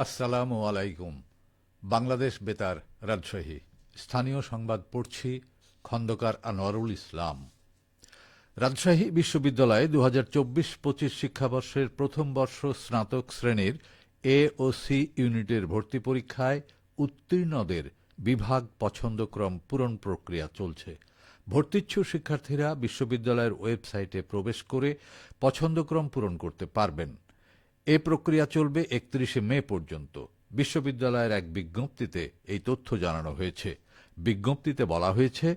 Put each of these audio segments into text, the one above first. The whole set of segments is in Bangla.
আসসালামু আলাইকুম। বাংলাদেশ বেতার, রাজশাহী। স্থানীয় সংবাদ পড়ছি খন্দকার আনোয়ারুল ইসলাম। রাজশাহী বিশ্ববিদ্যালয়ে ২০২৪-২৫ শিক্ষাবর্ষের প্রথম বর্ষ স্নাতক শ্রেণীর এ ও সি ইউনিটের ভর্তি পরীক্ষায় উত্তীর্ণদের বিভাগ পছন্দক্রম পূরণ প্রক্রিয়া চলছে। ভর্তিচ্ছু শিক্ষার্থীরা বিশ্ববিদ্যালয়ের ওয়েবসাইটে প্রবেশ করে পছন্দক্রম পূরণ করতে পারবেন। এ প্রক্রিয়া চলবে ৩১ মে পর্যন্ত। বিশ্ববিদ্যালয়ের এক বিজ্ঞপ্তিতে এই তথ্য জানানো হয়েছে। বিজ্ঞপ্তিতে বলা হয়েছে,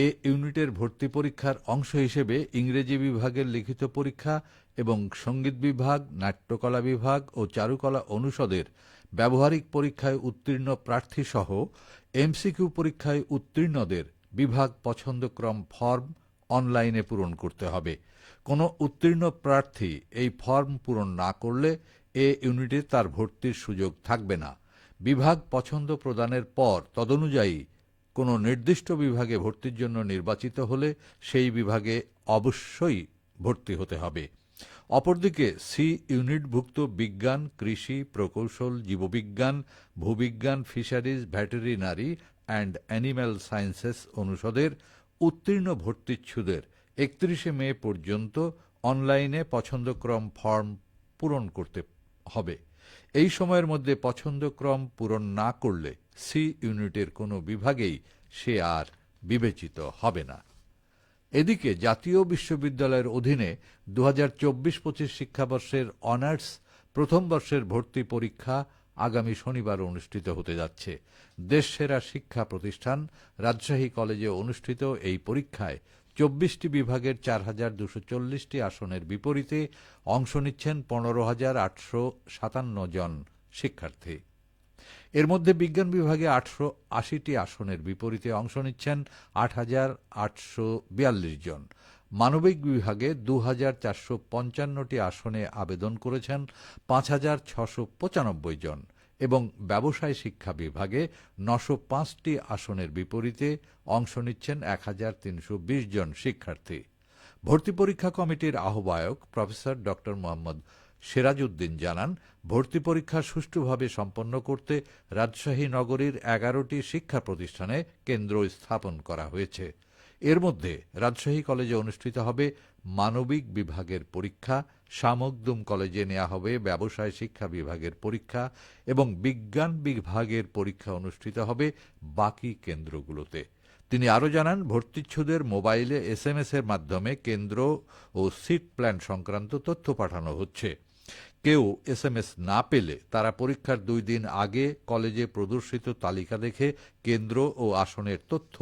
এ ইউনিটের ভর্তি পরীক্ষার অংশ হিসেবে ইংরেজি বিভাগের লিখিত পরীক্ষা এবং সঙ্গীত বিভাগ, নাট্যকলা বিভাগ ও চারুকলা অনুষদের ব্যবহারিক পরীক্ষায় উত্তীর্ণ প্রার্থীসহ এমসিকিউ পরীক্ষায় উত্তীর্ণদের বিভাগ পছন্দক্রম ফর্ম অনলাইনে পূরণ করতে হবে। কোনো উত্তীর্ণ প্রার্থী এই ফর্ম পূরণ না করলে এ ইউনিটে তার ভর্তির সুযোগ থাকবে না। বিভাগ পছন্দ প্রদানের পর তদনুযায়ী কোনো নির্দিষ্ট বিভাগে ভর্তির জন্য নির্বাচিত হলে সেই বিভাগে অবশ্যই ভর্তি হতে হবে। অপরদিকে সি ইউনিটভুক্ত বিজ্ঞান, কৃষি, প্রকৌশল, জীববিজ্ঞান, ভূবিজ্ঞান, fisheries, veterinary and animal sciences অনুষদের উত্তীর্ণ ভর্তিচ্ছুদের ৩১ মে পর্যন্ত অনলাইনে পছন্দক্রম ফর্ম পূরণ করতে হবে। এই সময়ের মধ্যে পছন্দক্রম পূরণ না করলে সি ইউনিটের কোনো বিভাগেই সে আর বিবেচিত হবে না। এদিকে জাতীয় বিশ্ববিদ্যালয়ের অধীনে ২০২৪-২৫ শিক্ষাবর্ষের অনার্স প্রথম বর্ষের ভর্তি পরীক্ষা আগামী শনিবার অনুষ্ঠিত হতে যাচ্ছে। দেশসেরা শিক্ষা প্রতিষ্ঠান রাজশাহী কলেজে অনুষ্ঠিত এই পরীক্ষায় ২৪টি বিভাগের ৪,২৪০টি আসনের বিপরীতে অংশ নিচ্ছেন ১৫,৮৫৭ জন শিক্ষার্থী। এর মধ্যে বিজ্ঞান বিভাগে ৮৮০টি আসনের বিপরীতে অংশ নিচ্ছেন ৮,৮৪২ জন। মানবিক বিভাগে ২,৪৫৫টি আসনে আবেদন করেছেন ৫,৬৯৫ জন এবং ব্যবসায় শিক্ষা বিভাগে ৯০৫টি আসনের বিপরীতে অংশ নিচ্ছেন ১,৩২০ জন শিক্ষার্থী। ভর্তি পরীক্ষা কমিটির আহ্বায়ক প্রফেসর ড মোহাম্মদ সিরাজউদ্দিন জানান, ভর্তি পরীক্ষা সুষ্ঠুভাবে সম্পন্ন করতে রাজশাহী নগরীর ১১টি শিক্ষা প্রতিষ্ঠানে কেন্দ্র স্থাপন করা হয়েছে। এর মধ্যে রাজশাহী কলেজে অনুষ্ঠিত হবে মানবিক বিভাগের পরীক্ষা, শামুকদুম কলেজে নেওয়া হবে ব্যবসায় শিক্ষা বিভাগের পরীক্ষা এবং বিজ্ঞান বিভাগের পরীক্ষা অনুষ্ঠিত হবে বাকি কেন্দ্রগুলোতে। তিনি আরও জানান, ভর্তিচ্ছুদের মোবাইলে SMS এর মাধ্যমে কেন্দ্র ও সিট প্ল্যান সংক্রান্ত তথ্য পাঠানো হচ্ছে। কেউ SMS না পেলে তারা পরীক্ষার ২ দিন আগে কলেজে প্রদর্শিত তালিকা দেখে কেন্দ্র ও আসনের তথ্য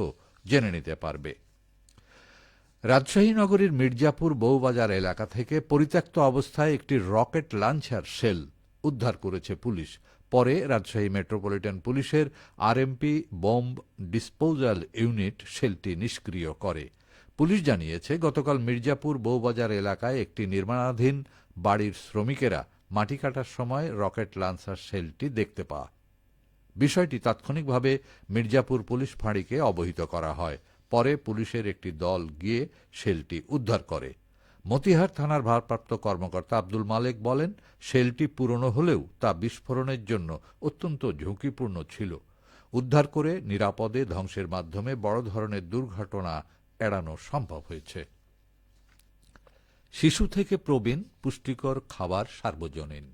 জেনে নিতে পারবে। রাজশাহী নগরীর মির্জাপুর বউবাজার এলাকা থেকে পরিত্যক্ত অবস্থায় একটি রকেট লঞ্চার শেল উদ্ধার করেছে পুলিশ। পরে রাজশাহী মেট্রোপলিটন পুলিশের RMP বম্ব ডিসপোজাল ইউনিট শেলটি নিষ্ক্রিয় করে। পুলিশ জানিয়েছে, গতকাল মির্জাপুর বউবাজার এলাকায় একটি নির্মাণাধীন বাড়ির শ্রমিকেরা মাটি কাটার সময় রকেট লঞ্চার শেলটি দেখতে পায়। বিষয়টি তাৎক্ষণিকভাবে মির্জাপুর পুলিশ ফাঁড়িকে অবহিত করা হয়। পরে পুলিশের একটি দল গিয়ে শেলটি উদ্ধার করে। মতিহার থানার ভারপ্রাপ্ত কর্মকর্তা আব্দুল মালেক বলেন, শেলটি পুরনো হলেও তা বিস্ফোরণের জন্য অত্যন্ত ঝুঁকিপূর্ণ ছিল। উদ্ধার করে নিরাপদে ধ্বংসের মাধ্যমে বড় ধরনের দুর্ঘটনা এড়ানো সম্ভব হয়েছে। শিশু থেকে প্রবীণ পুষ্টিকর খাবার সার্বজনীন,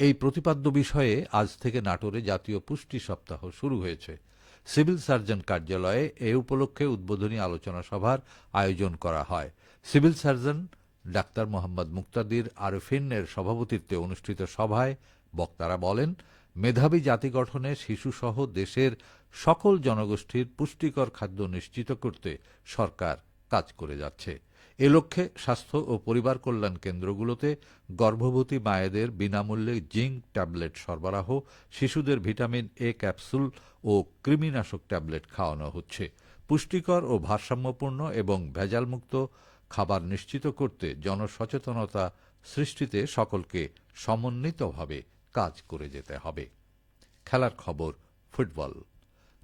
এই প্রতিপাদ্য বিষয়ে আজ থেকে নাটোরে জাতীয় পুষ্টি সপ্তাহ শুরু হয়েছে। সিভিল সার্জন কার্যালয়ে এ উপলক্ষে উদ্বোধনী আলোচনা সভার আয়োজন করা হয়। সিভিল সার্জন ডাক্তার মোহাম্মদ মুক্তাদির আরফিনের সভাপতিত্বে অনুষ্ঠিত সভায় বক্তারা বলেন, মেধাবী জাতি গঠনে শিশুসহ দেশের সকল জনগোষ্ঠীর পুষ্টিকর খাদ্য নিশ্চিত করতে সরকার কাজ করে যাচ্ছে। এ লক্ষ্যে স্বাস্থ্য ও পরিবার কল্যাণ কেন্দ্রগুলোতে গর্ভবতী মায়েদের বিনামূল্যে জিঙ্ক ট্যাবলেট সরবরাহ, শিশুদের ভিটামিন A ক্যাপসুল ও কৃমিনাশক ট্যাবলেট খাওয়ানো হচ্ছে। পুষ্টিকর ও ভারসাম্যপূর্ণ এবং ভেজালমুক্ত খাবার নিশ্চিত করতে জনসচেতনতা সৃষ্টিতে সকলকে সমন্বিতভাবে কাজ করে যেতে হবে। খেলার খবর, ফুটবল।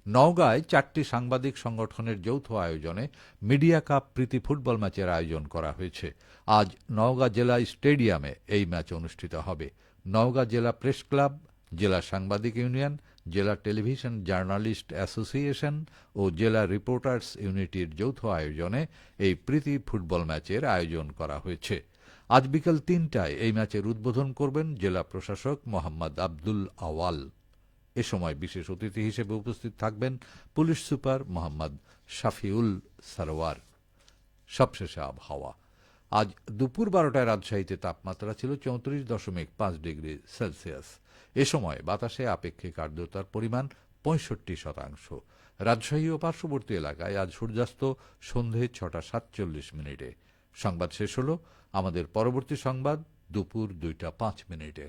নওগাঁয় 4টি সাংবাদিক সংগঠনের যৌথ আয়োজনে মিডিয়া কাপ প্রীতি ফুটবল ম্যাচের আয়োজন করা হয়েছে। আজ নওগাঁ জেলা স্টেডিয়ামে এই ম্যাচ অনুষ্ঠিত হবে। নওগাঁ জেলা প্রেস ক্লাব, জেলা সাংবাদিক ইউনিয়ন, জেলা টেলিভিশন জার্নালিস্ট অ্যাসোসিয়েশন ও জেলা রিপোর্টার্স ইউনিটির যৌথ আয়োজনে এই প্রীতি ফুটবল ম্যাচের আয়োজন করা হয়েছে। আজ বিকেল ৩টায় এই ম্যাচের উদ্বোধন করবেন জেলা প্রশাসক মোহাম্মদ আব্দুল আওয়াল। এ সময় বিশেষ অতিথি হিসেবে উপস্থিত থাকবেন পুলিশ সুপার মোহাম্মদ শাফিউল সারোয়ার। সবশেষে আবহাওয়া। আজ দুপুর 12টায় রাজশাহীতে তাপমাত্রা ছিল 34.5 ডিগ্রি সেলসিয়াস। এ সময় বাতাসে আপেক্ষিক আর্দ্রতার পরিমাণ 65%। রাজশাহী ও পার্শ্ববর্তী এলাকায় আজ সূর্যাস্ত সন্ধে 6:47। সংবাদ শেষ হল। আমাদের পরবর্তী সংবাদ দুপুর 2:05।